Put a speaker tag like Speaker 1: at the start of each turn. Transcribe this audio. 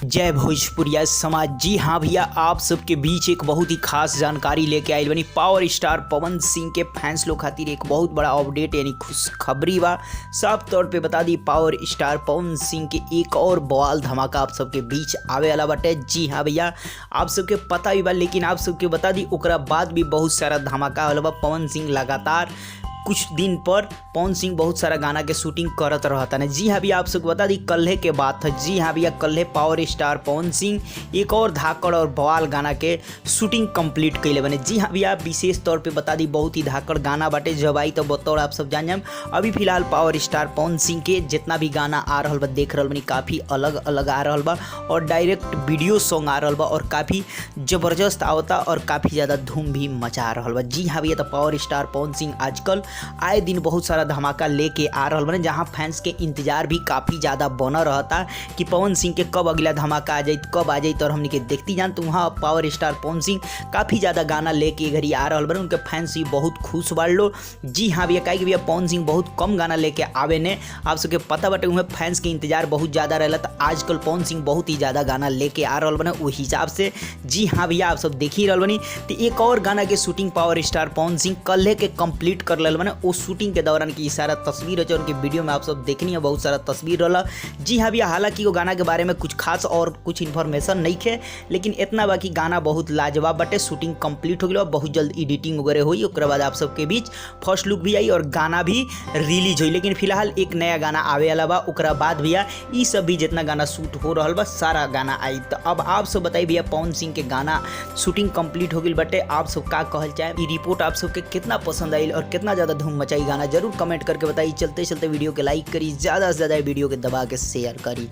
Speaker 1: जय भोजपुरिया समाज। जी हाँ भैया, आप सबके बीच एक बहुत ही खास जानकारी लेके आइल बनी। पावर स्टार पवन सिंह के फैंस लोग खातिर एक बहुत बड़ा अपडेट यानी खुशखबरी बा। साफ तौर पे बता दी, पावर स्टार पवन सिंह के एक और बवाल धमाका आप सबके बीच आवे वाला बाटे। जी हाँ भैया, आप सबके पता भी बा, लेकिन आप सबके बता दी ओकरा बाद भी बहुत सारा धमाका होला बा। पवन सिंह लगातार कुछ दिन पर पवन सिंह बहुत सारा गाना के शूटिंग करत रहता है। जी हाँ भैया, आप सबको बता दी कल्हे के बात है। जी हाँ भैया, कल्हे पावर स्टार पवन सिंह एक और धाकड़ और बवाल गाना के शूटिंग कंप्लीट कैले बने। जी हाँ भैया, विशेष तौर पे बता दी बहुत ही धाकड़ गाना बाटे। जब आई तो बतौर आप सब जान जाम। अभी फिलहाल पावर स्टार पवन सिंह के जितना भी गाना आ रहा बा देख रहा बनी, काफ़ी अलग अलग आ रहा बा और डायरेक्ट वीडियो सॉन्ग आ रहा बा और काफ़ी ज़बरदस्त आवता और काफ़ी ज़्यादा धूम भी मचा रहा बा। जी हाँ भैया, तो पावर स्टार पवन सिंह आजकल आए दिन बहुत सारा धमाका लेके आ रहा बने, जहां फैंस के इंतजार भी काफ़ी ज़्यादा बना रहता कि पवन सिंह के कब अगला धमाका आ जाए, कब आ जाए। और हमने के देखती जान तो वहाँ पावर स्टार पवन सिंह काफ़ी ज़्यादा गाना लेके घड़ी आ रहा बने। उनके फैंस भी बहुत खुश बाड़ लो। जी हाँ भैया, कहे कि भैया पवन सिंह बहुत कम गाना लेके आवे ने, आप सबके पता बटे उन्हें फैंस के इंतजार बहुत ज़्यादा रहला। तो आजकल पवन सिंह बहुत ही ज़्यादा गाना लेके आ रहा बने उस हिसाब से। जी हाँ भैया, आप सब देख ही रहा बनी। तो एक और गाना के shooting power star Pawan Singh कल के कंप्लीट कर ले बने। उस शूटिंग के दौरान की सारा तस्वीर है जो उनके वीडियो में आप सब देखनी है, बहुत सारा तस्वीर रहा। जी हाँ भैया, हालांकि वो गाना के बारे में कुछ खास और कुछ इन्फॉर्मेशन नहीं है, लेकिन इतना बाकी गाना बहुत लाजवाब बटे। शूटिंग कंप्लीट हो गया, बहुत जल्द एडिटिंग वगैरह हुई, उसके बाद आप सबके बीच फर्स्ट लुक भी आई और गाना भी रिलीज हुई। लेकिन फिलहाल एक नया गाना आवे वाला बा, उसके बाद भैया ये सब भी जितना गाना शूट हो रहा बा सारा गाना आई। तो अब आप सब बताइए भैया, पवन सिंह के गाना शूटिंग कंप्लीट हो गई बटे, आप सब का कहल चाहे, ये रिपोर्ट आप सबके कितना पसंद आई और कितना ज़्यादा धूम मचाई गाना, जरूर कमेंट करके बताइए। चलते चलते वीडियो के लाइक करी, ज़्यादा से ज़्यादा वीडियो के दबा के शेयर करी।